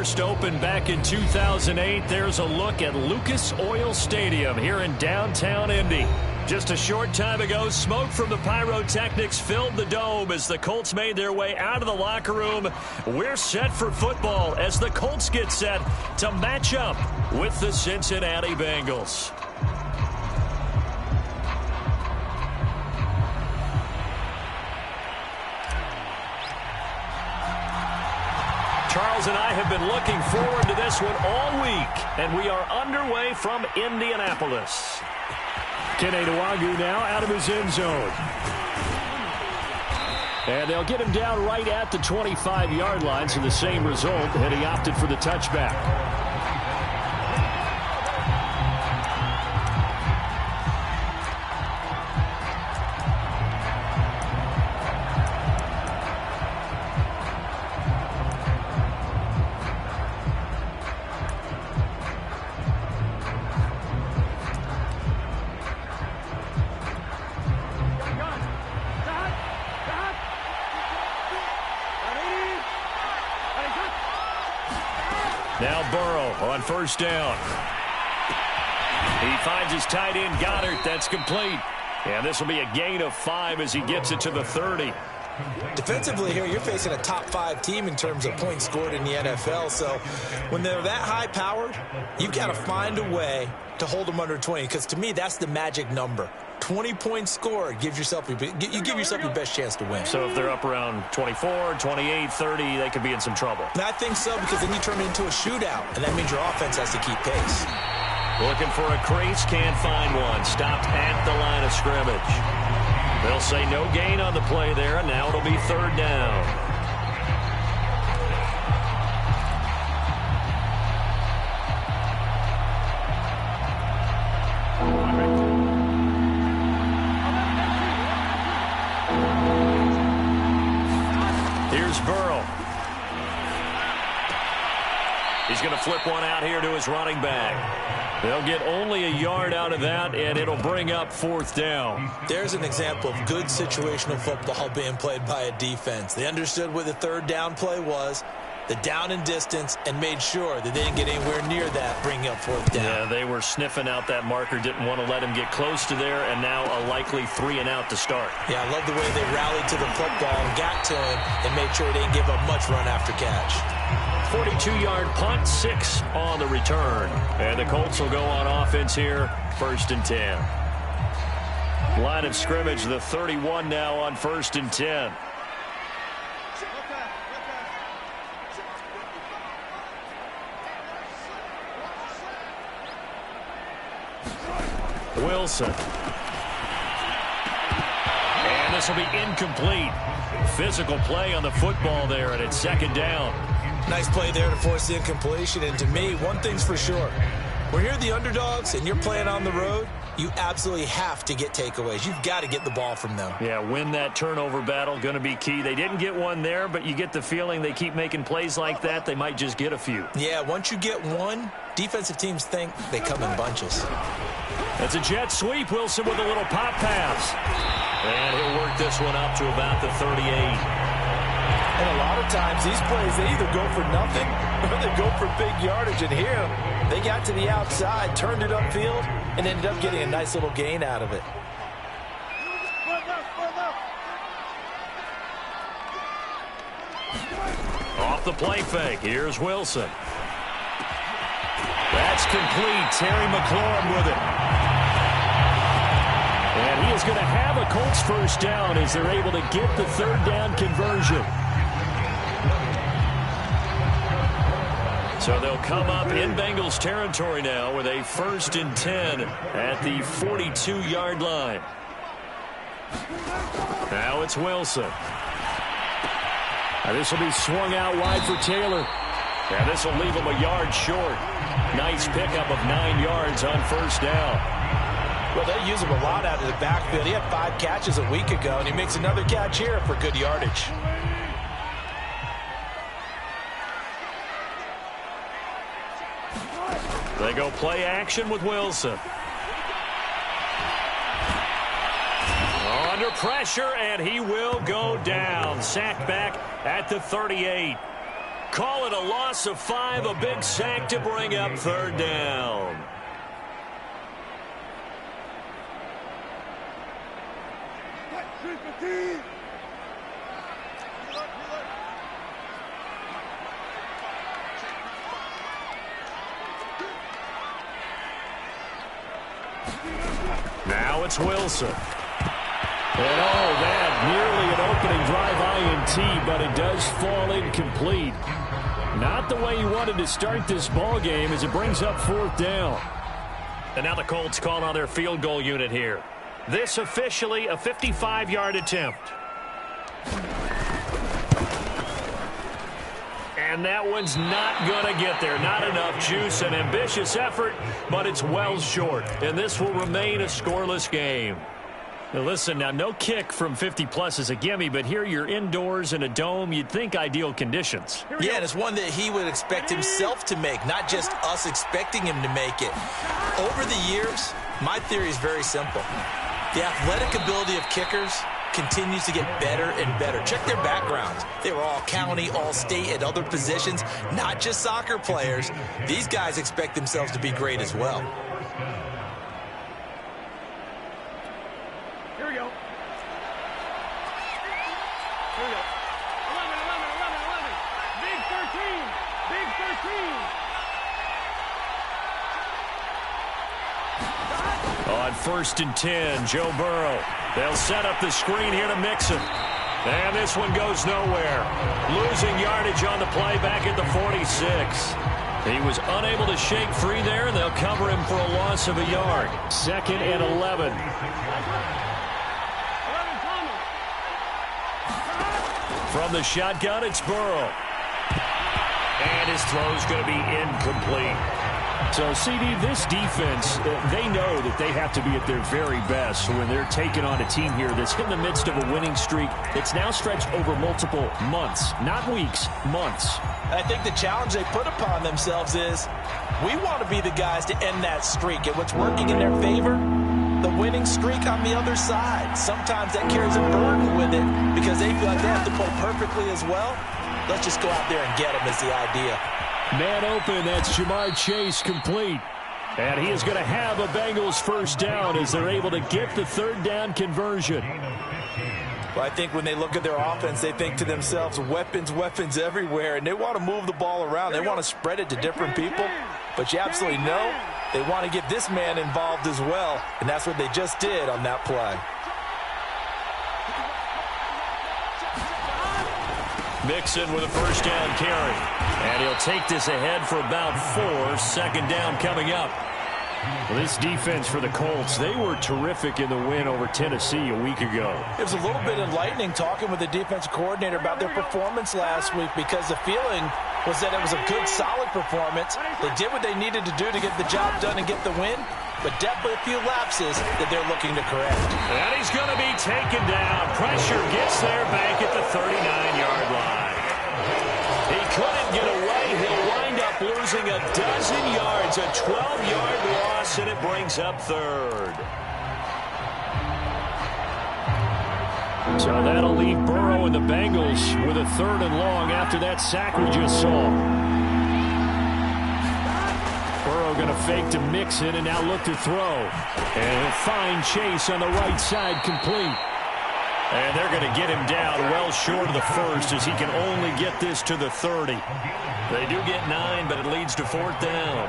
first opened back in 2008. There's a look at Lucas Oil Stadium here in downtown Indy. Just a short time ago, smoke from the pyrotechnics filled the dome as the Colts made their way out of the locker room. We're set for football as the Colts get set to match up with the Cincinnati Bengals. Charles and I have been looking forward to this one all week, and we are underway from Indianapolis. Kene Nwangwu now out of his end zone. And they'll get him down right at the 25-yard line, so the same result, and he opted for the touchback. Now Burrow on first down. He finds his tight end, Goddard. That's complete. And this will be a gain of 5 as he gets it to the 30. Defensively here, you're facing a top-5 team in terms of points scored in the NFL. So when they're that high-powered, you've got to find a way to hold them under 20. Because to me, that's the magic number. 20 points scored, you give yourself your best chance to win. So if they're up around 24, 28, 30, they could be in some trouble. And I think so, because then you turn it into a shootout, and that means your offense has to keep pace. Looking for a crease, can't find one. Stopped at the line of scrimmage. They'll say no gain on the play there, and now it'll be third down. Burrow. He's going to flip one out here to his running back. They'll get only a yard out of that, and it'll bring up fourth down. There's an example of good situational football being played by a defense. They understood what the third down play was, the down and distance, and made sure that they didn't get anywhere near that, bringing up fourth down. Yeah, they were sniffing out that marker, didn't want to let him get close to there, and now a likely 3-and-out to start. Yeah, I love the way they rallied to the football and got to him and made sure they didn't give up much run after catch. 42-yard punt, 6 on the return. And the Colts will go on offense here, 1st and 10. Line of scrimmage, the 31 now on 1st and 10. Wilson. And this will be incomplete. Physical play on the football there, and it's second down. Nice play there to force the incompletion. And to me, one thing's for sure. When you're the underdogs and you're playing on the road, you absolutely have to get takeaways. You've got to get the ball from them. Yeah, win that turnover battle, going to be key. They didn't get one there, but you get the feeling they keep making plays like that, they might just get a few. Yeah, once you get one, defensive teams think they come in bunches. That's a jet sweep. Wilson with a little pop pass. And he'll work this one up to about the 38. And a lot of times these plays, they either go for nothing or they go for big yardage. And here, they got to the outside, turned it upfield, and ended up getting a nice little gain out of it. Off the play fake. Here's Wilson. That's complete. Terry McLaurin with it. And he is going to have a Colts first down as they're able to get the third down conversion. So they'll come up in Bengals territory now with a 1st and 10 at the 42-yard line. Now it's Wilson. Now this will be swung out wide for Taylor. And this will leave him a yard short. Nice pickup of 9 yards on first down. Well, they use him a lot out of the backfield. He had 5 catches a week ago, and he makes another catch here for good yardage. They go play action with Wilson. Under pressure, and he will go down. Sacked back at the 38. Call it a loss of 5, a big sack to bring up third down. Now it's Wilson. And that nearly an opening drive INT, but it does fall incomplete. Not the way he wanted to start this ball game as it brings up fourth down. And now the Colts call on their field goal unit here. This officially a 55-yard attempt. And that one's not going to get there. Not enough juice. An ambitious effort, but it's well short. And this will remain a scoreless game. Now listen, now no kick from 50-plus is a gimme, but here you're indoors in a dome. You'd think ideal conditions. Yeah, and it's one that he would expect himself to make, not just us expecting him to make it. Over the years, my theory is very simple. The athletic ability of kickers continues to get better and better. Check their backgrounds. They were all county, all state at other positions, not just soccer players. These guys expect themselves to be great as well. Here we go. Here we go. 11. Big 13. Big 13. On 1st and 10, Joe Burrow. They'll set up the screen here to Mixon. And this one goes nowhere. Losing yardage on the play back at the 46. He was unable to shake free there, and they'll cover him for a loss of a yard. 2nd and 11. From the shotgun, it's Burrow. And his throw's going to be incomplete. So, CD, this defense, they know that they have to be at their very best when they're taking on a team here that's in the midst of a winning streak that's now stretched over multiple months, not weeks, months. I think the challenge they put upon themselves is we want to be the guys to end that streak. And what's working in their favor? The winning streak on the other side. Sometimes that carries a burden with it because they feel like they have to play perfectly as well. Let's just go out there and get them is the idea. Man open, that's Jamar Chase complete. And he is going to have a Bengals first down as they're able to get the third down conversion. Well, I think when they look at their offense, they think to themselves, weapons everywhere, and they want to move the ball around. They want to spread it to different people, but you absolutely know they want to get this man involved as well, and that's what they just did on that play. Mixon with a first down carry. And he'll take this ahead for about 4. Second down coming up. Well, this defense for the Colts, they were terrific in the win over Tennessee a week ago. It was a little bit enlightening talking with the defensive coordinator about their performance last week because the feeling was that it was a good, solid performance. They did what they needed to do to get the job done and get the win, but definitely a few lapses that they're looking to correct. And he's going to be taken down. Pressure gets there back at the 39-yard line. He couldn't get away. He'll wind up losing a dozen yards, a 12-yard loss, and it brings up third. So that'll leave Burrow and the Bengals with a 3rd and long after that sack we just saw. Burrow going to fake to Mixon and now look to throw. And he'll find Chase on the right side complete. And they're going to get him down well short of the first as he can only get this to the 30. They do get 9, but it leads to 4th down.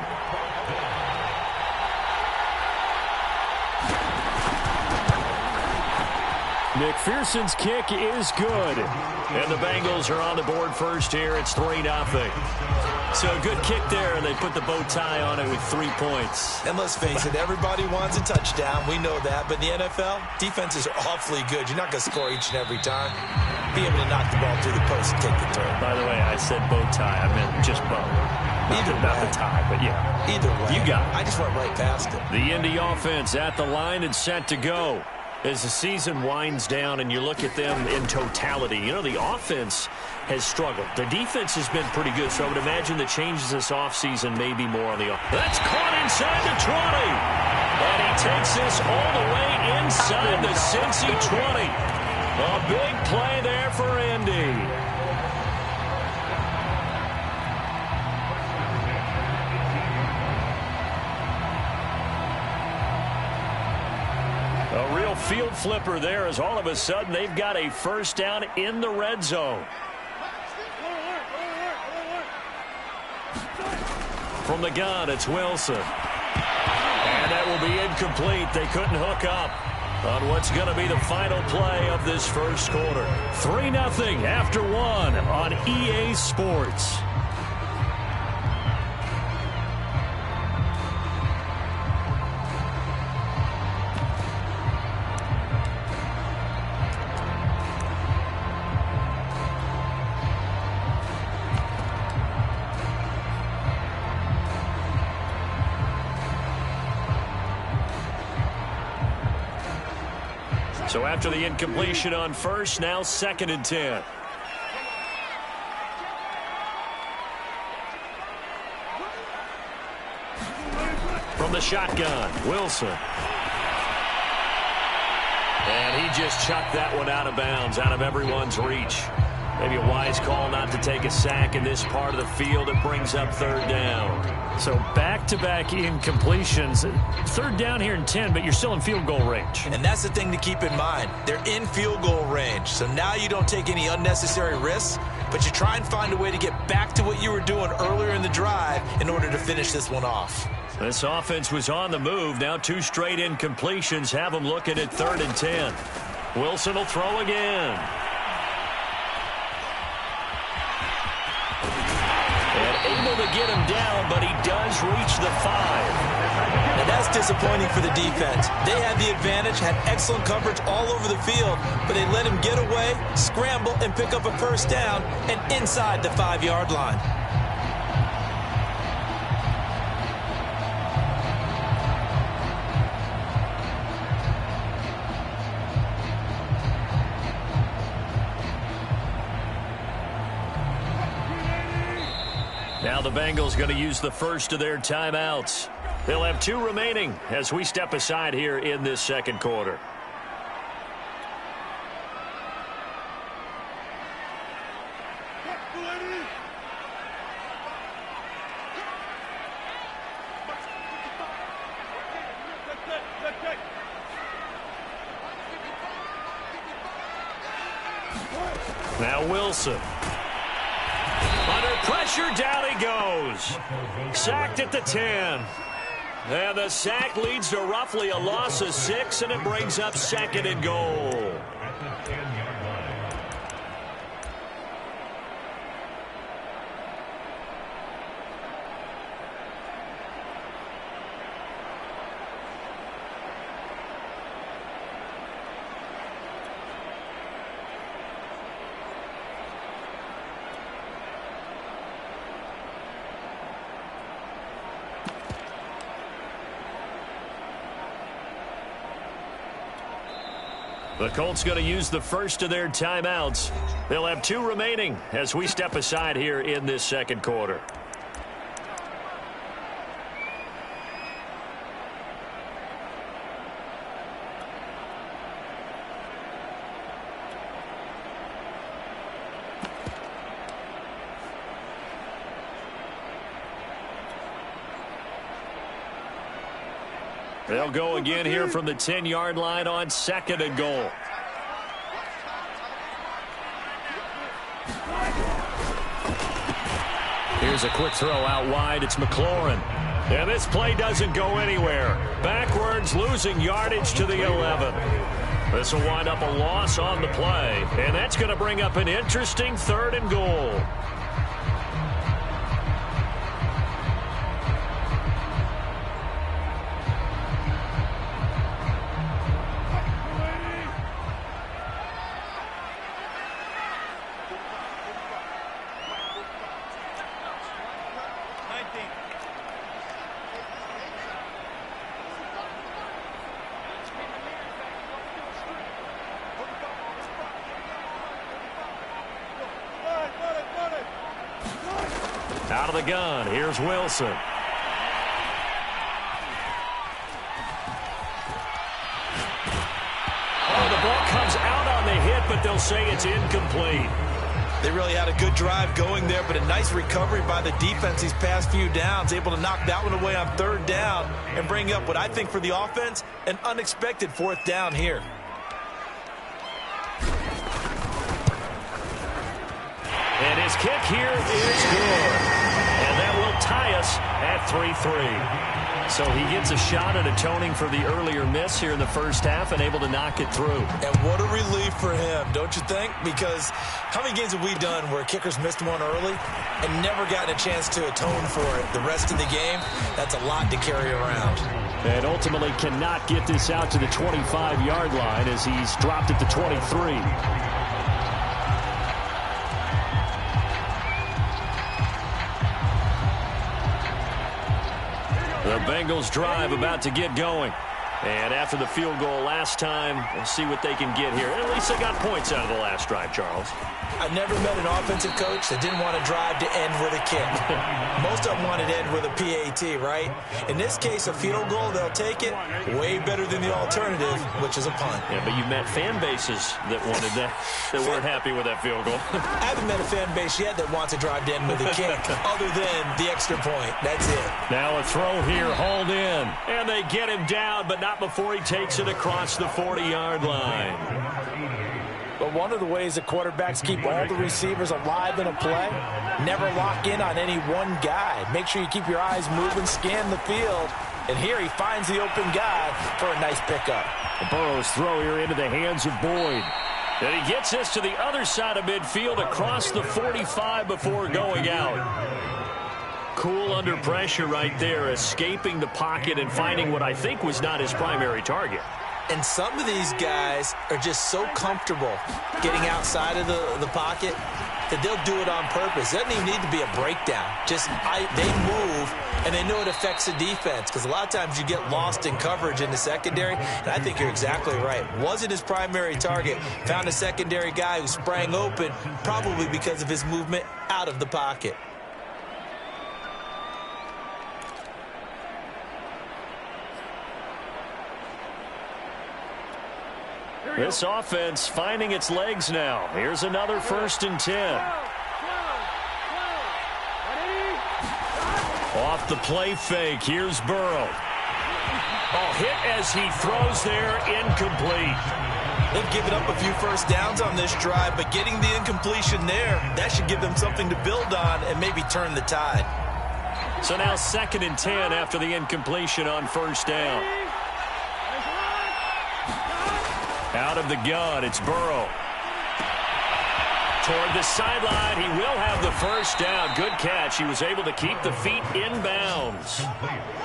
McPherson's kick is good. And the Bengals are on the board first here. It's 3-0. So a good kick there, and they put the bow tie on it with 3 points. And let's face it, everybody wants a touchdown. We know that. But in the NFL, defenses are awfully good. You're not going to score each and every time. Be able to knock the ball through the post and take the turn. By the way, I said bow tie. I meant just bow. Not the tie, but yeah. Either way. You got it. I just went right past it. The Indy offense at the line and set to go. As the season winds down and you look at them in totality, you know, the offense has struggled. The defense has been pretty good, so I would imagine the changes this offseason may be more on the offense. That's caught inside the 20. And he takes this all the way inside the Cincy 20. A big play there for Indy. field flipper there as all of a sudden they've got a first down in the red zone. From the gun, it's Wilson. And that will be incomplete. They couldn't hook up on what's going to be the final play of this first quarter. 3-0 after 1 on EA Sports. So after the incompletion on first, now 2nd and 10. From the shotgun, Wilson. And he just chucked that one out of bounds, out of everyone's reach. Maybe a wise call not to take a sack in this part of the field. It brings up 3rd down. So back-to-back incompletions. 3rd down here in 10, but you're still in field goal range. And that's the thing to keep in mind. They're in field goal range. So now you don't take any unnecessary risks, but you try and find a way to get back to what you were doing earlier in the drive in order to finish this one off. This offense was on the move. Now 2 straight incompletions have them looking at 3rd and 10. Wilson will throw again. Able to get him down, but he does reach the 5. And that's disappointing for the defense. They had the advantage, had excellent coverage all over the field, but they let him get away, scramble, and pick up a first down and inside the 5-yard line. Now the Bengals going to use the first of their timeouts. They'll have 2 remaining as we step aside here in this second quarter. Now Wilson. Under pressure, down he goes. Sacked at the 10. And the sack leads to roughly a loss of 6, and it brings up 2nd and goal. The Colts going to use the first of their timeouts. They'll have 2 remaining as we step aside here in this second quarter. They'll go again here from the 10-yard line on 2nd and goal. Here's a quick throw out wide. It's McLaurin. And this play doesn't go anywhere. Backwards, losing yardage to the 11. This will wind up a loss on the play. And that's going to bring up an interesting 3rd and goal. Out of the gun, here's Wilson. Oh, the ball comes out on the hit, but they'll say it's incomplete. They really had a good drive going there, but a nice recovery by the defense these past few downs, able to knock that one away on 3rd down and bring up what I think for the offense, an unexpected 4th down here. And his kick here is good. And that will tie us at 3-3. So he gets a shot at atoning for the earlier miss here in the first half and able to knock it through. And what a relief for him, don't you think? Because how many games have we done where kickers missed one early and never gotten a chance to atone for it the rest of the game? That's a lot to carry around. And ultimately cannot get this out to the 25-yard line as he's dropped at the 23. The Bengals drive about to get going. And after the field goal last time, we'll see what they can get here. At least they got points out of the last drive, Charles. I've never met an offensive coach that didn't want to drive to end with a kick. Most of them wanted to end with a PAT, right? In this case, a field goal, they'll take it way better than the alternative, which is a punt. Yeah, but you met fan bases that wanted that, that weren't happy with that field goal. I haven't met a fan base yet that wants to drive to end with a kick, other than the extra point. That's it. Now a throw here, hauled in. And they get him down, but not before he takes it across the 40-yard line. But one of the ways that quarterbacks keep all the receivers alive in a play, never lock in on any one guy. Make sure you keep your eyes moving, scan the field. And here he finds the open guy for a nice pickup. Burrow's throw here into the hands of Boyd. And he gets this to the other side of midfield across the 45 before going out. Cool under pressure right there, escaping the pocket and finding what I think was not his primary target. And some of these guys are just so comfortable getting outside of the pocket that they'll do it on purpose. It doesn't even need to be a breakdown. Just they move, and they know it affects the defense. Because a lot of times you get lost in coverage in the secondary. And I think you're exactly right. Wasn't his primary target. Found a secondary guy who sprang open, probably because of his movement out of the pocket. This offense finding its legs now. Here's another 1st and 10. Off the play fake. Here's Burrow. Oh, hit as he throws there, incomplete. They've given up a few first downs on this drive, but getting the incompletion there, that should give them something to build on and maybe turn the tide. So now 2nd and 10 after the incompletion on 1st down. Out of the gun, it's Burrow. Toward the sideline, he will have the 1st down. Good catch. He was able to keep the feet in bounds.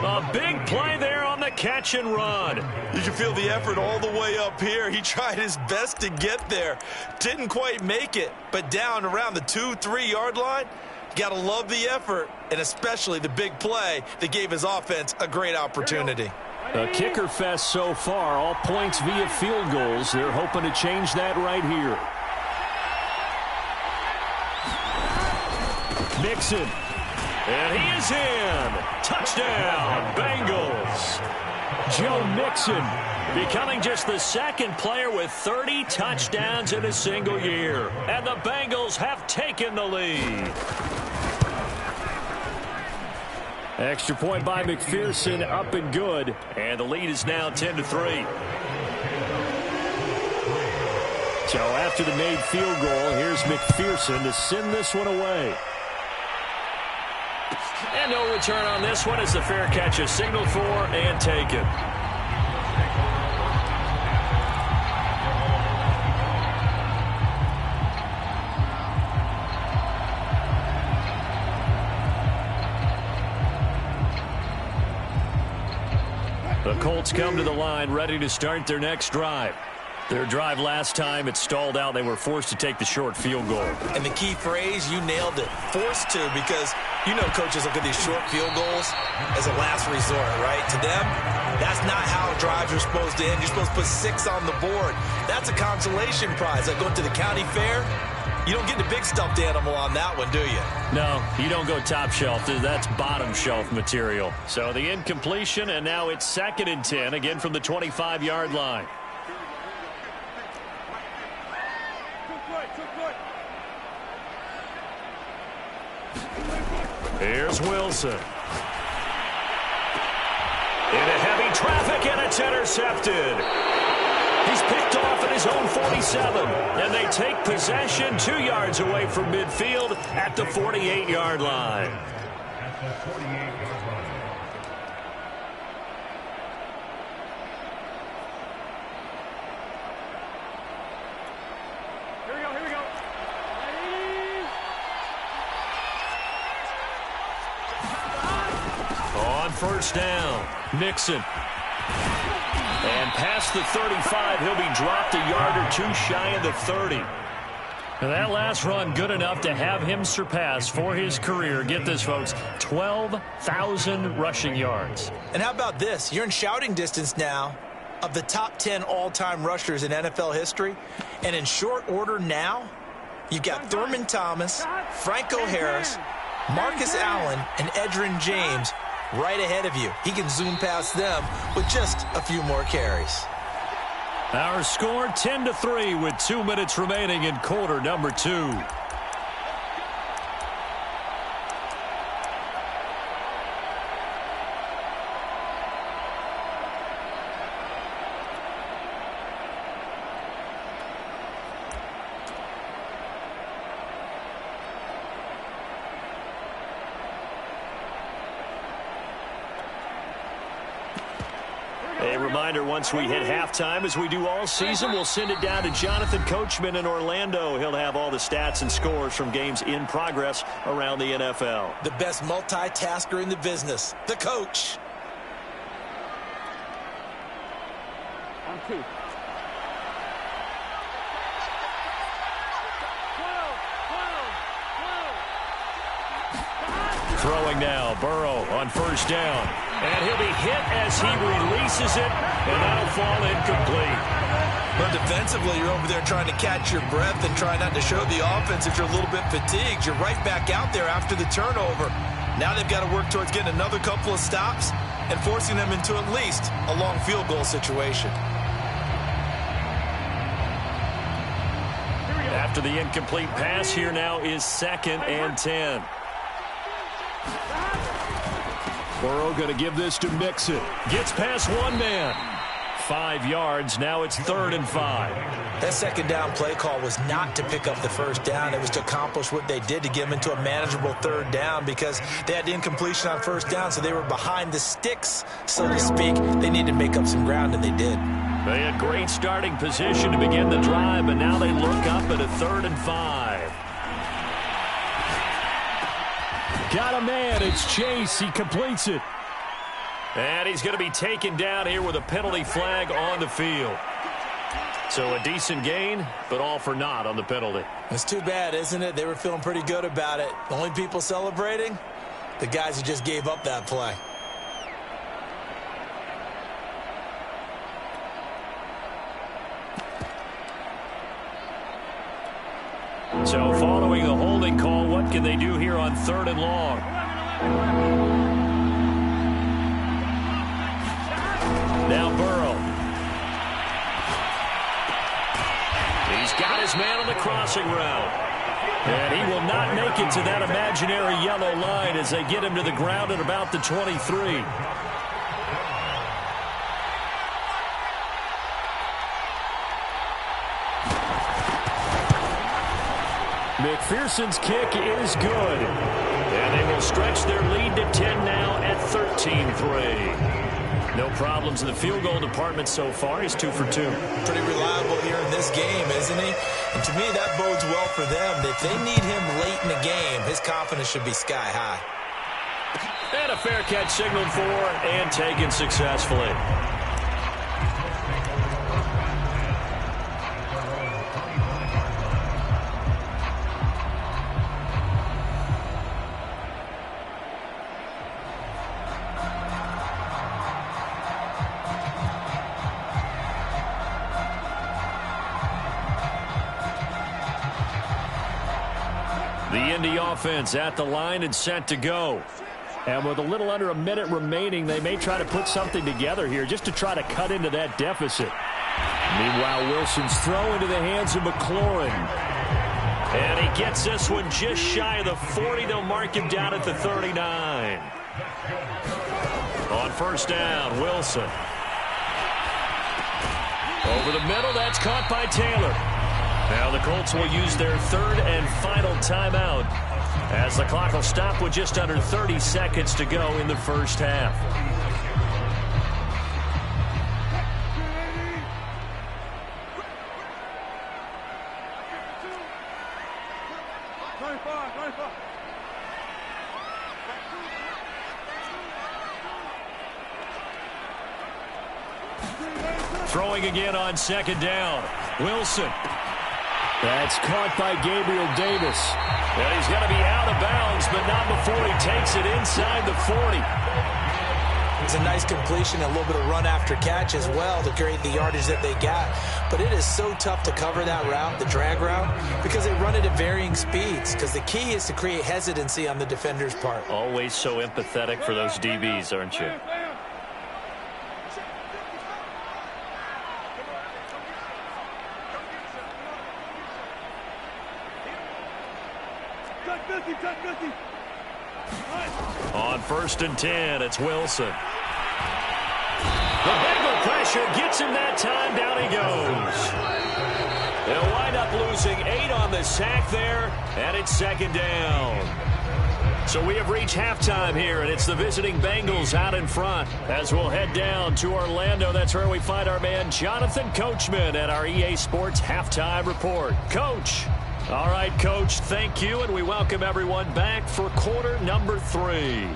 A big play there on the catch and run. You can feel the effort all the way up here. He tried his best to get there. Didn't quite make it, but down around the 2-3 yard line. Got to love the effort, and especially the big play that gave his offense a great opportunity. A kicker fest so far, all points via field goals. They're hoping to change that right here. Mixon. And he is in. Touchdown, Bengals. Joe Mixon becoming just the 2nd player with 30 touchdowns in a single year. And the Bengals have taken the lead. Extra point by McPherson, up and good. And the lead is now 10-3. So after the made field goal, here's McPherson to send this one away. And no return on this one as the fair catch is signaled for and taken. The Colts come to the line ready to start their next drive. Their drive last time, it stalled out. They were forced to take the short field goal. And the key phrase, you nailed it. Forced to, because you know coaches look at these short field goals as a last resort, right? To them, that's not how drives are supposed to end. You're supposed to put 6 on the board. That's a consolation prize. Like going to the county fair, you don't get the big stuffed animal on that one, do you? No, you don't go top shelf. That's bottom shelf material. So the incompletion, and now it's 2nd and 10, again from the 25-yard line. Here's Wilson. Into heavy traffic, and it's intercepted. He's picked off at his own 47, and they take possession 2 yards away from midfield at the 48-yard line. Here we go. On first down, Nixon. And past the 35, he'll be dropped a yard or two shy of the 30. And that last run good enough to have him surpass for his career, get this, folks, 12,000 rushing yards. And how about this? You're in shouting distance now of the top 10 all-time rushers in NFL history. And in short order now, you've got Thurman Thomas, Franco Harris, Marcus Allen, and Edgerrin James right ahead of you. He can zoom past them with just a few more carries. Our score 10-3 with 2 minutes remaining in quarter number 2. A reminder, once we hit halftime, as we do all season, we'll send it down to Jonathan Coachman in Orlando. He'll have all the stats and scores from games in progress around the NFL. The best multitasker in the business, the coach. On 2. 12. Throwing now, Burrow on first down. And he'll be hit as he releases it, and that'll fall incomplete. But defensively, you're over there trying to catch your breath and try not to show the offense if you're a little bit fatigued. You're right back out there after the turnover. Now they've got to work towards getting another couple of stops and forcing them into at least a long field goal situation. After the incomplete pass, here now is 2nd and 10. Burrow going to give this to Mixon. Gets past one man. 5 yards. Now it's 3rd and 5. That second down play call was not to pick up the first down. It was to accomplish what they did to get them into a manageable 3rd down because they had the incompletion on first down, so they were behind the sticks, so to speak. They needed to make up some ground, and they did. They had great starting position to begin the drive, but now they look up at a 3rd and 5. Got a man. It's Chase. He completes it. And he's going to be taken down here with a penalty flag on the field. So a decent gain, but all for naught on the penalty. It's too bad, isn't it? They were feeling pretty good about it. The only people celebrating, the guys who just gave up that play. So following the holding call, what can they do here on 3rd and long? Now Burrow. He's got his man on the crossing route. And he will not make it to that imaginary yellow line as they get him to the ground at about the 23. McPherson's kick is good. And they will stretch their lead to 10 now at 13-3. No problems in the field goal department so far. He's 2 for 2. Pretty reliable here in this game, isn't he? And to me, that bodes well for them. If they need him late in the game, his confidence should be sky high. And a fair catch signaled for and taken successfully. The Indy offense at the line and set to go. And with a little under a minute remaining, they may try to put something together here just to try to cut into that deficit. Meanwhile, Wilson's throw into the hands of McLaurin. And he gets this one just shy of the 40. They'll mark him down at the 39. On first down, Wilson. Over the middle, that's caught by Taylor. Now the Colts will use their third and final timeout as the clock will stop with just under 30 seconds to go in the first half. Throwing again on second down. Wilson. That's caught by Gabriel Davis. And he's going to be out of bounds, but not before he takes it inside the 40. It's a nice completion, a little bit of run after catch as well to create the yardage that they got. But it is so tough to cover that route, the drag route, because they run it at varying speeds. Because the key is to create hesitancy on the defender's part. Always so empathetic for those DBs, aren't you? On first and 10, it's Wilson. The Bengal pressure gets him that time. Down he goes. They'll wind up losing 8 on the sack there, and it's second down. So we have reached halftime here, and it's the visiting Bengals out in front. As we'll head down to Orlando, that's where we find our man Jonathan Coachman at our EA Sports Halftime Report. Coach. All right, Coach, thank you, and we welcome everyone back for quarter number 3.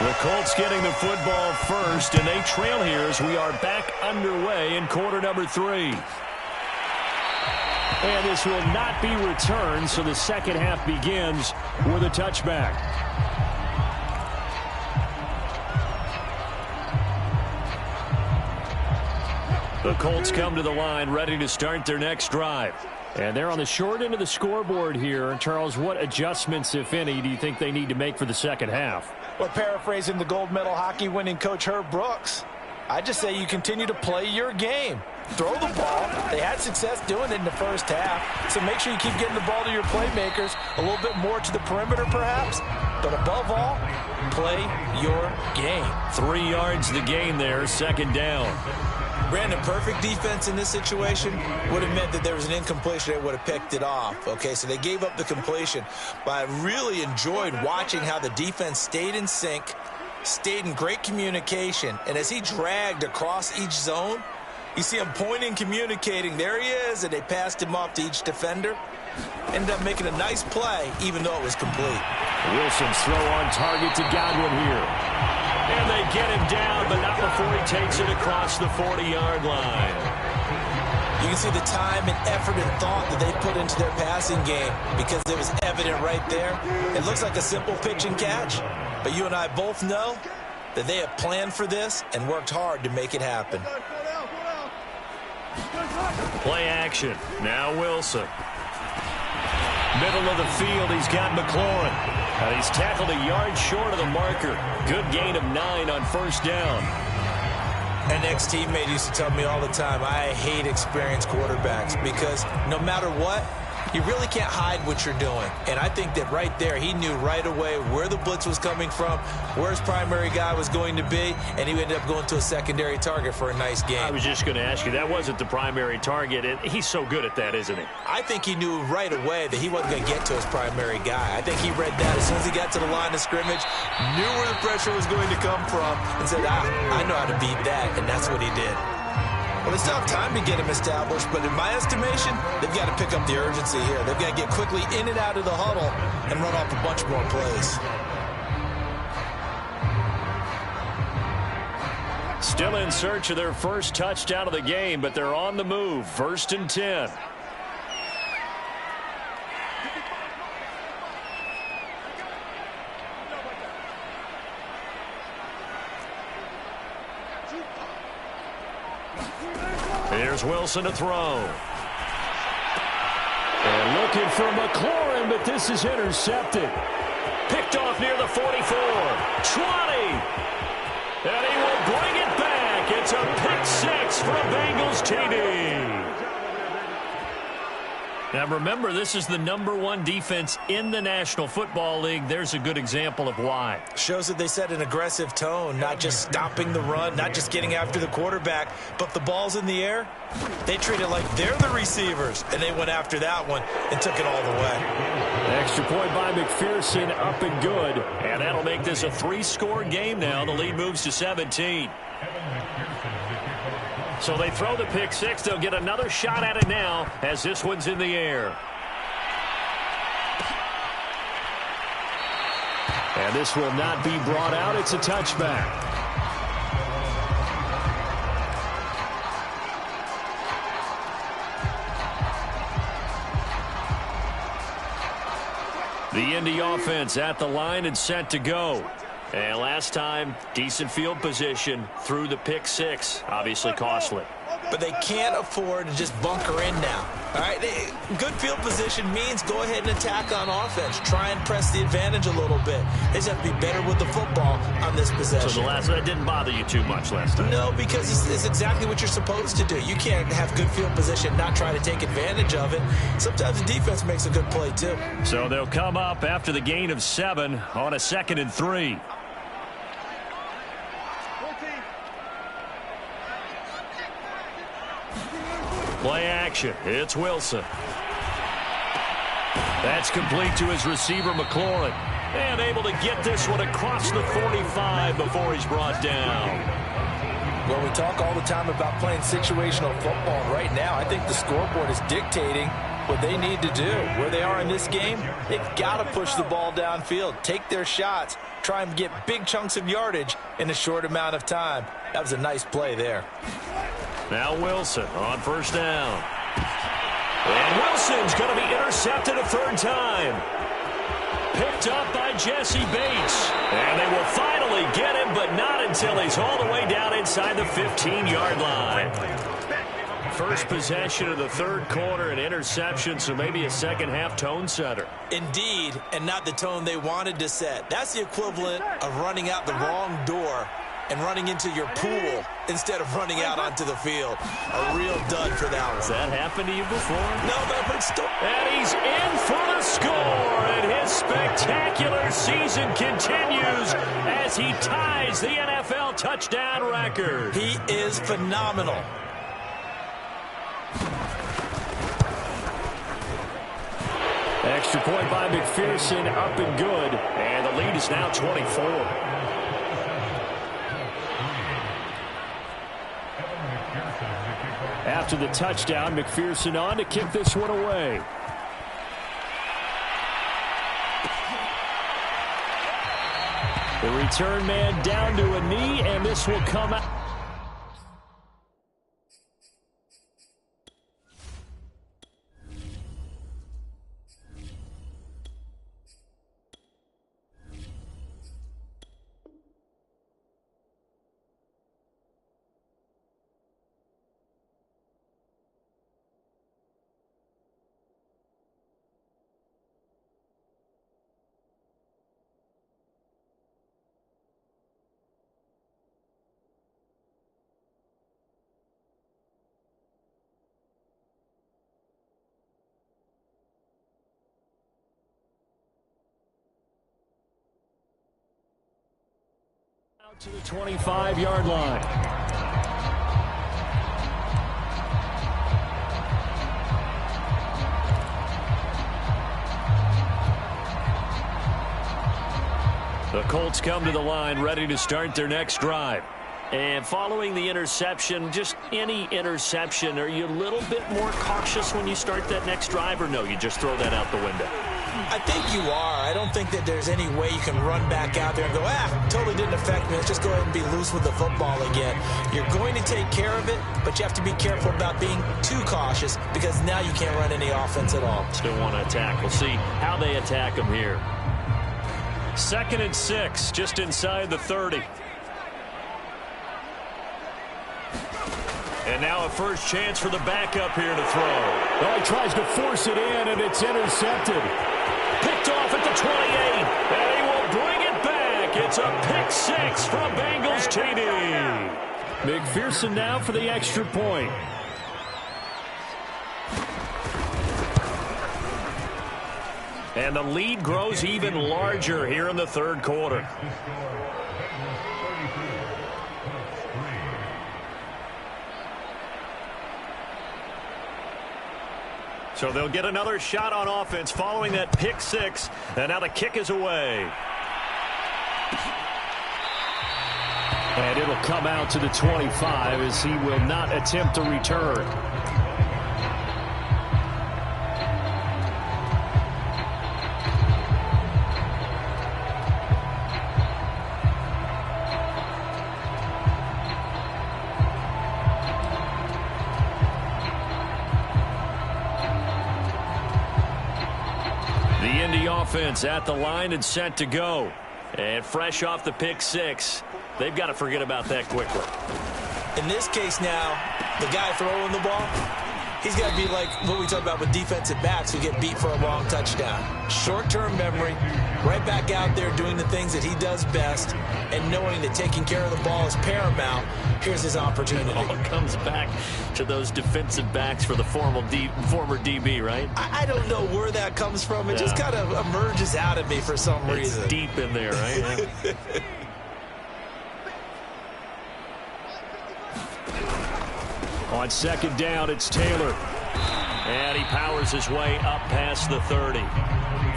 The Colts getting the football first, and they trail here as we are back underway in quarter number 3. And this will not be returned, so the second half begins with a touchback. The Colts come to the line ready to start their next drive. And they're on the short end of the scoreboard here. Charles, what adjustments, if any, do you think they need to make for the second half? Well, paraphrasing the gold medal hockey winning coach Herb Brooks, I just say you continue to play your game. Throw the ball. They had success doing it in the first half. So make sure you keep getting the ball to your playmakers, a little bit more to the perimeter perhaps. But above all, play your game. 3 yards the gain there, second down. Brandon, perfect defense in this situation would have meant that there was an incompletion. They would have picked it off. Okay, so they gave up the completion. But I really enjoyed watching how the defense stayed in sync, stayed in great communication. And as he dragged across each zone, you see him pointing, communicating. There he is, and they passed him off to each defender. Ended up making a nice play, even though it was complete. Wilson's throw on target to Godwin here. And they get him down, but not before he takes it across the 40-yard line. You can see the time and effort and thought that they put into their passing game because it was evident right there. It looks like a simple pitch and catch, but you and I both know that they have planned for this and worked hard to make it happen. Play action. Now Wilson. Middle of the field, he's got McLaurin. And he's tackled a yard short of the marker. Good gain of 9 on first down. An ex-teammate used to tell me all the time, I hate experienced quarterbacks because no matter what, you really can't hide what you're doing. And I think that right there, he knew right away where the blitz was coming from, where his primary guy was going to be, and he ended up going to a secondary target for a nice game. I was just going to ask you, that wasn't the primary target, and he's so good at that, isn't he? I think he knew right away that he wasn't going to get to his primary guy. I think he read that as soon as he got to the line of scrimmage, knew where the pressure was going to come from, and said, I know how to beat that, and that's what he did. Well, they still have time to get him established, but in my estimation, they've got to pick up the urgency here. They've got to get quickly in and out of the huddle and run off a bunch more plays. Still in search of their first touchdown of the game, but they're on the move. 1st and 10. Here's Wilson to throw. And looking for McLaurin, but this is intercepted. Picked off near the 44. 20. And he will bring it back. It's a pick six for a Bengals TD. Now remember, this is the #1 defense in the National Football League. There's a good example of why. Shows that they set an aggressive tone, not just stopping the run, not just getting after the quarterback, but the ball's in the air. They treat it like they're the receivers, and they went after that one and took it all the way. Extra point by McPherson, up and good. And that'll make this a 3-score game now. The lead moves to 17. So they throw the pick six. They'll get another shot at it now as this one's in the air. And this will not be brought out. It's a touchback. The Indy offense at the line and set to go. And last time, decent field position through the pick six. Obviously costly. But they can't afford to just bunker in now. All right, good field position means go ahead and attack on offense. Try and press the advantage a little bit. They just have to be better with the football on this possession. So that didn't bother you too much last time? No, because it's exactly what you're supposed to do. You can't have good field position, not try to take advantage of it. Sometimes the defense makes a good play too. So they'll come up after the gain of 7 on a 2nd and 3. Play action. It's Wilson. That's complete to his receiver, McLaurin. And able to get this one across the 45 before he's brought down. Well, we talk all the time about playing situational football. Right now, I think the scoreboard is dictating what they need to do. Where they are in this game, they've got to push the ball downfield, take their shots, try and get big chunks of yardage in a short amount of time. That was a nice play there. Now Wilson on 1st down. And Wilson's going to be intercepted a 3rd time. Picked up by Jesse Bates. And they will finally get him, but not until he's all the way down inside the 15-yard line. First possession of the 3rd quarter, an interception, so maybe a second-half tone setter. Indeed, and not the tone they wanted to set. That's the equivalent of running out the wrong door and running into your pool instead of running out onto the field. A real dud for that one. Has that happened to you before? No, but I've heard stories. And he's in for the score, and his spectacular season continues as he ties the NFL touchdown record. He is phenomenal. Extra point by McPherson, up and good, and the lead is now 24. After the touchdown, McPherson on to kick this one away. The return man down to a knee, and this will come out. To the 25-yard line. The Colts come to the line ready to start their next drive. And following the interception, just any interception, are you a little bit more cautious when you start that next drive, or no, you just throw that out the window? I think you are. I don't think that there's any way you can run back out there and go, totally didn't affect me. Let's just go ahead and be loose with the football again. You're going to take care of it, but you have to be careful about being too cautious because now you can't run any offense at all. Still want to attack. We'll see how they attack them here. 2nd and 6, just inside the 30. And now a first chance for the backup here to throw. Oh, he tries to force it in, and it's intercepted. Picked off at the 28. And he It's a pick six from Bengals TD. McPherson now for the extra point. And the lead grows even larger here in the third quarter. So they'll get another shot on offense following that pick six. And now the kick is away. And it'll come out to the 25 as he will not attempt to return. The Indy offense at the line and set to go. And fresh off the pick six, they've got to forget about that quickly. In this case now, the guy throwing the ball, he's got to be like what we talked about with defensive backs who get beat for a long touchdown. Short-term memory, right back out there doing the things that he does best, and knowing that taking care of the ball is paramount. Here's his opportunity. All comes back to those defensive backs for the former DB, right? I don't know where that comes from. It just kind of emerges out of me for some reason. It's deep in there, right? On second down, it's Taylor. And he powers his way up past the 30.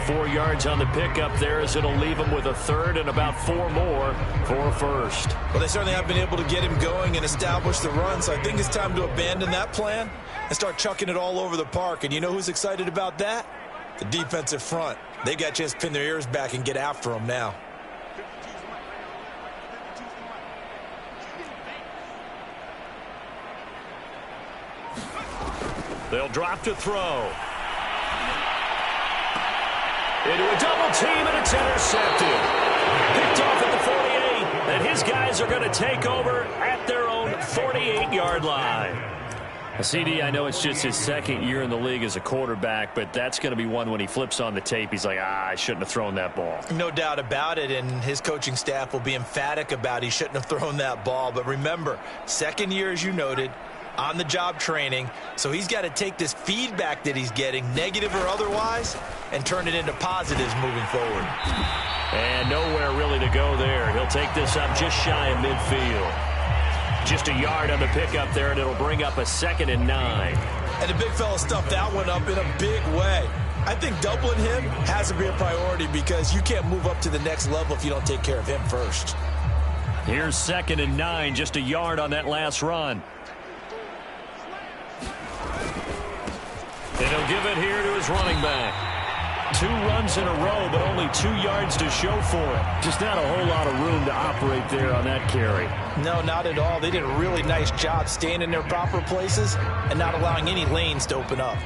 4 yards on the pickup there as it'll leave him with a third and about 4 more for a first. Well, they certainly have been able to get him going and establish the run, so I think it's time to abandon that plan and start chucking it all over the park. And you know who's excited about that? The defensive front. They got a chance to pin their ears back and get after him now. They'll drop to throw. Into a double team, and it's intercepted. Picked off at the 48, and his guys are going to take over at their own 48-yard line. CD, I know it's just his second year in the league as a quarterback, but that's going to be one when he flips on the tape. He's like, I shouldn't have thrown that ball. No doubt about it, and his coaching staff will be emphatic about he shouldn't have thrown that ball. But remember, second year, as you noted, on-the-job training, so he's got to take this feedback that he's getting, negative or otherwise, and turn it into positives moving forward. And nowhere really to go there. He'll take this up just shy of midfield. Just a yard on the pickup there, and it'll bring up a 2nd and 9. And the big fella stuffed that one up in a big way. I think doubling him has to be a priority because you can't move up to the next level if you don't take care of him first. Here's 2nd and 9, just a yard on that last run. And he'll give it here to his running back. 2 runs in a row, but only 2 yards to show for it. Just not a whole lot of room to operate there on that carry. No, not at all. They did a really nice job staying in their proper places and not allowing any lanes to open up.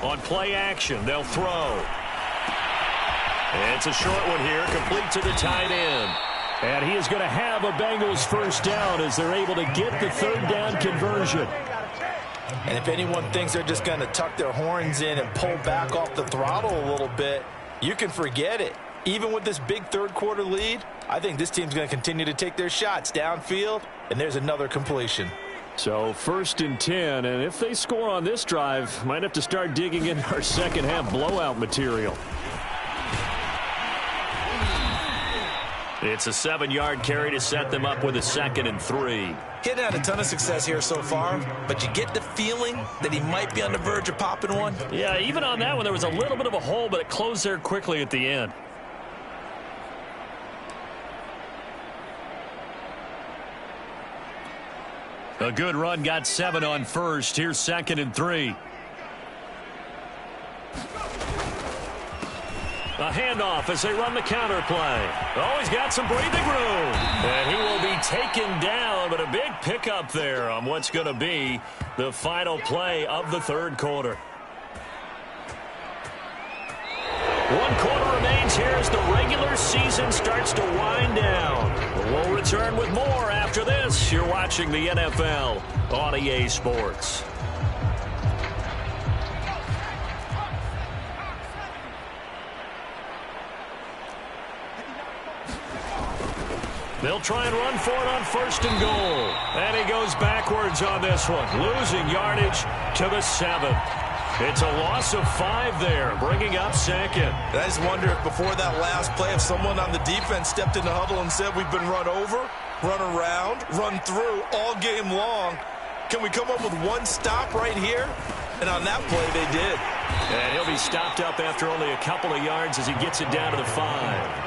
On play action, they'll throw. And it's a short one here, complete to the tight end. And he is going to have a Bengals first down as they're able to get the 3rd down conversion. And if anyone thinks they're just going to tuck their horns in and pull back off the throttle a little bit, you can forget it. Even with this big third quarter lead, I think this team's going to continue to take their shots downfield, and there's another completion. So 1st and 10, and if they score on this drive, might have to start digging in our second half blowout material. It's a 7-yard carry to set them up with a 2nd and 3. He hadn't had a ton of success here so far, but you get the feeling that he might be on the verge of popping one. Yeah, even on that one, there was a little bit of a hole, but it closed there quickly at the end. A good run, got 7 on first. Here's 2nd and 3. A handoff as they run the counter play. Oh, he's got some breathing room. And he will be taken down, but a big pickup there on what's going to be the final play of the 3rd quarter. 1 quarter remains here as the regular season starts to wind down. We'll return with more after this Yes, you're watching the NFL on EA Sports. They'll try and run for it on 1st and goal. And he goes backwards on this one, losing yardage to the 7. It's a loss of 5 there, bringing up 2nd. And I just wonder if before that last play, if someone on the defense stepped in the huddle and said, we've been run over, run around, run through all game long. Can we come up with one stop right here? And on that play, they did. And he'll be stopped up after only a couple of yards as he gets it down to the 5.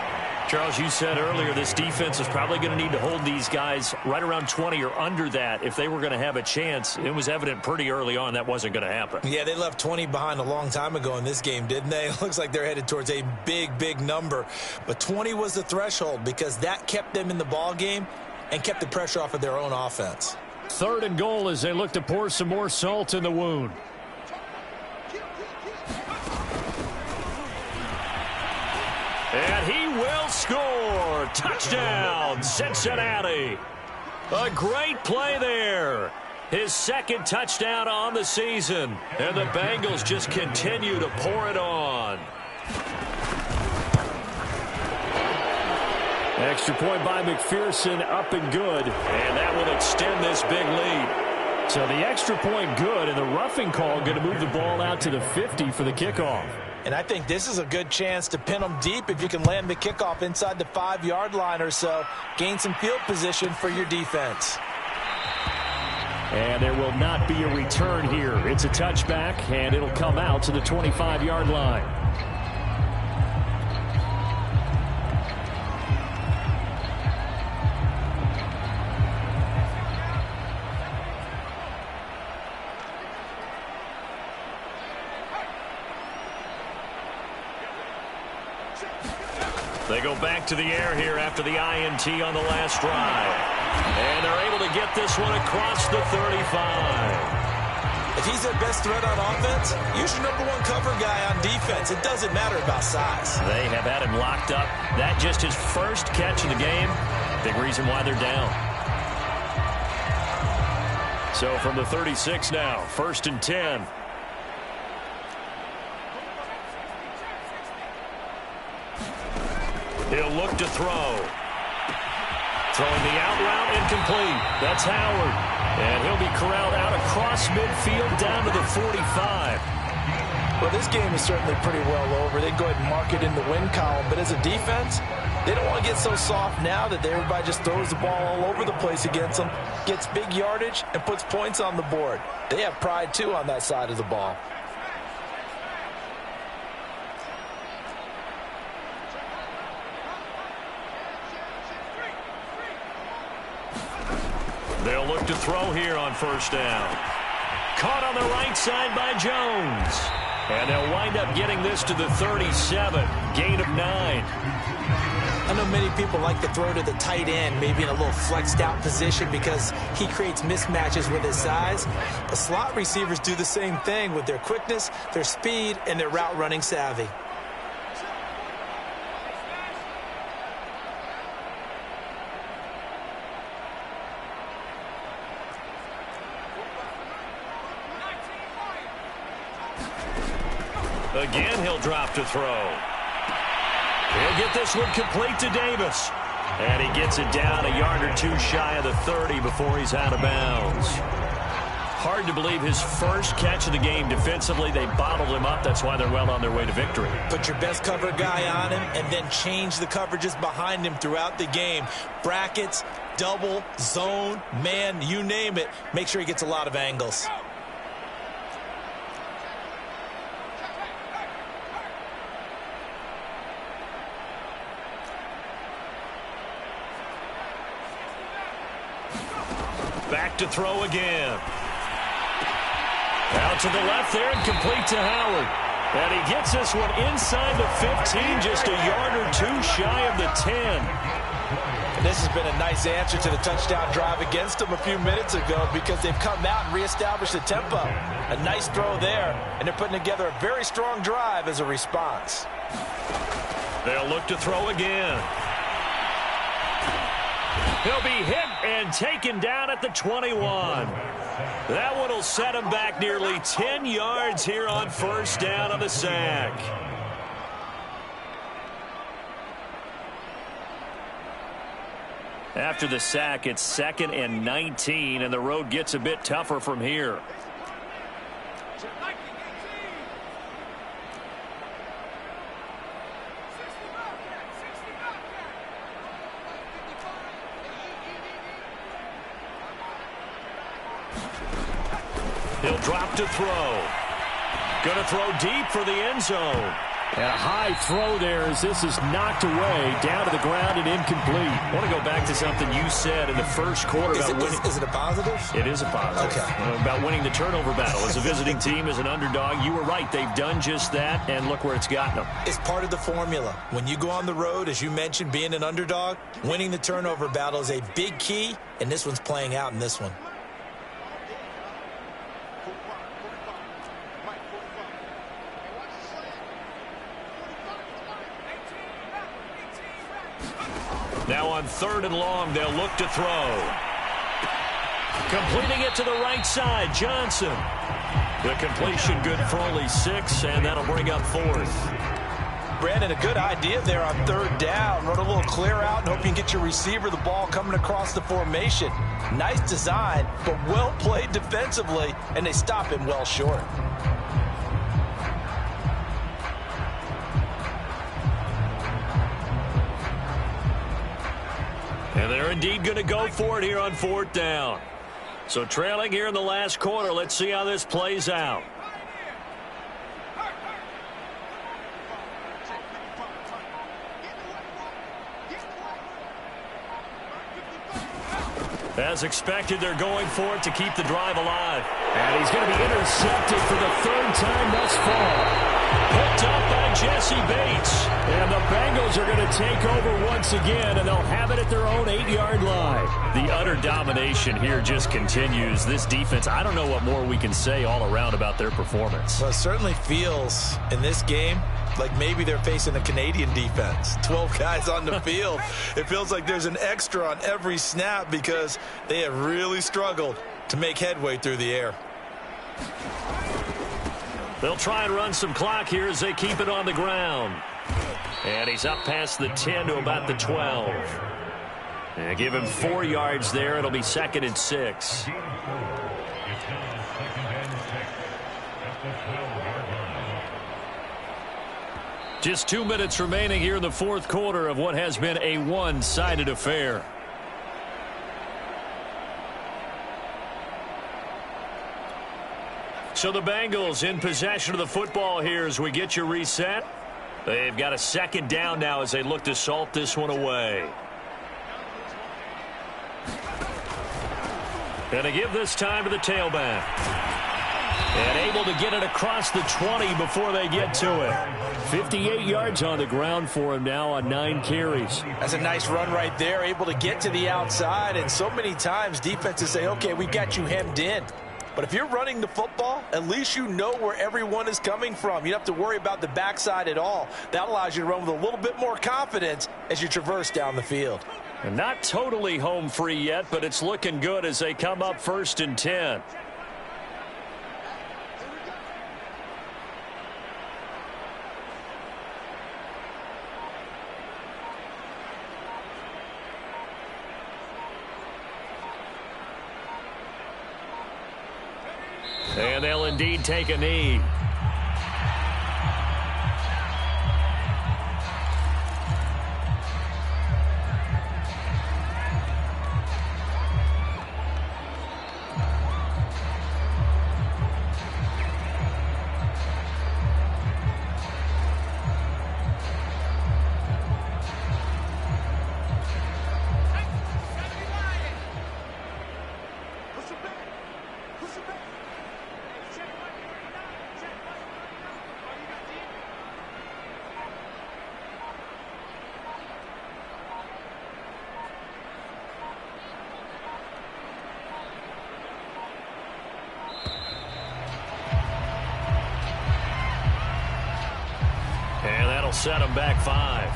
Charles, you said earlier this defense is probably going to need to hold these guys right around 20 or under that if they were going to have a chance. It was evident pretty early on that wasn't going to happen. Yeah, they left 20 behind a long time ago in this game, didn't they? It looks like they're headed towards a big, big number. But 20 was the threshold because that kept them in the ball game and kept the pressure off of their own offense. 3rd and goal as they look to pour some more salt in the wound. And he will score. Touchdown, Cincinnati. A great play there. His 2nd touchdown on the season. And the Bengals just continue to pour it on. Extra point by McPherson, up and good. And that will extend this big lead. So the extra point good, and the roughing call going to move the ball out to the 50 for the kickoff. And I think this is a good chance to pin them deep if you can land the kickoff inside the 5-yard line or so. Gain some field position for your defense. And there will not be a return here. It's a touchback, and it'll come out to the 25-yard line. They go back to the air here after the INT on the last drive. And they're able to get this one across the 35. If he's their best threat on offense, use your #1 cover guy on defense. It doesn't matter about size. They have had him locked up. That just his first catch of the game. Big reason why they're down. So from the 36 now, 1st and 10. He'll look to throw. Throwing the out route incomplete. That's Howard. And he'll be corralled out across midfield down to the 45. Well, this game is certainly pretty well over. They can go ahead and mark it in the win column. But as a defense, they don't want to get so soft now that everybody just throws the ball all over the place against them, gets big yardage, and puts points on the board. They have pride, too, on that side of the ball. They'll look to throw here on 1st down. Caught on the right side by Jones. And they'll wind up getting this to the 37. Gain of 9. I know many people like to throw to the tight end, maybe in a little flexed out position because he creates mismatches with his size. The slot receivers do the same thing with their quickness, their speed, and their route running savvy. Again, he'll drop to throw. He'll get this one complete to Davis. And he gets it down a yard or 2 shy of the 30 before he's out of bounds. Hard to believe his first catch of the game defensively. They bottled him up. That's why they're well on their way to victory. Put your best cover guy on him and then change the coverages behind him throughout the game. Brackets, double, zone, man, you name it. Make sure he gets a lot of angles. Back to throw again. Out to the left there and complete to Howard. And he gets this one inside the 15, just a yard or 2 shy of the 10. And this has been a nice answer to the touchdown drive against them a few minutes ago because they've come out and reestablished the tempo. A nice throw there, and they're putting together a very strong drive as a response. They'll look to throw again. He'll be hit and taken down at the 21. That one will set him back nearly 10 yards here on first down on the sack. After the sack, it's 2nd and 19, and the road gets a bit tougher from here. He'll drop to throw. Going to throw deep for the end zone. And a high throw there as this is knocked away, down to the ground and incomplete. I want to go back to something you said in the first quarter about winning. Is it a positive? It is a positive. Okay. About winning the turnover battle. As a visiting team, as an underdog, you were right. They've done just that, and look where it's gotten them. It's part of the formula. When you go on the road, as you mentioned, being an underdog, winning the turnover battle is a big key, and this one's playing out in this one. Now on 3rd and long, they'll look to throw. Completing it to the right side, Johnson. The completion good for only 6, and that'll bring up 4th. Brandon, a good idea there on 3rd down. Run a little clear out and hope you can get your receiver the ball coming across the formation. Nice design, but well played defensively, and they stop him well short. And they're indeed going to go for it here on 4th down. So trailing here in the last quarter, let's see how this plays out. As expected, they're going for it to keep the drive alive. And he's going to be intercepted for the 3rd time thus far. Picked up by Jesse Bates. And the Bengals are going to take over once again, and they'll have it at their own 8-yard line. The utter domination here just continues. This defense, I don't know what more we can say all around about their performance. Well, it certainly feels in this game like maybe they're facing a Canadian defense. 12 guys on the field. It feels like there's an extra on every snap because they have really struggled to make headway through the air. They'll try and run some clock here as they keep it on the ground. And he's up past the 10 to about the 12. And give him 4 yards there. It'll be 2nd and 6. Just 2 minutes remaining here in the 4th quarter of what has been a one-sided affair. So the Bengals in possession of the football here as we get you reset. They've got a 2nd down now as they look to salt this one away. And they give this time to the tailback. And able to get it across the 20 before they get to it. 58 yards on the ground for him now on 9 carries. That's a nice run right there, able to get to the outside. And so many times defenses say, okay, we've got you hemmed in. But if you're running the football, at least you know where everyone is coming from. You don't have to worry about the backside at all. That allows you to run with a little bit more confidence as you traverse down the field. And not totally home free yet, but it's looking good as they come up 1st and 10. And they'll indeed take a knee. Set him back 5.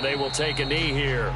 And they will take a knee here.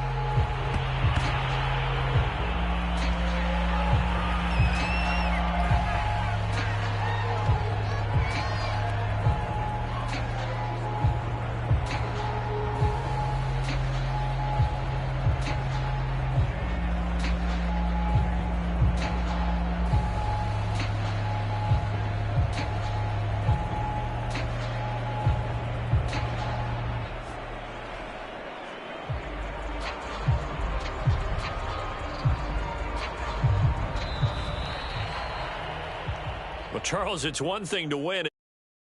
Well, Charles, it's one thing to win.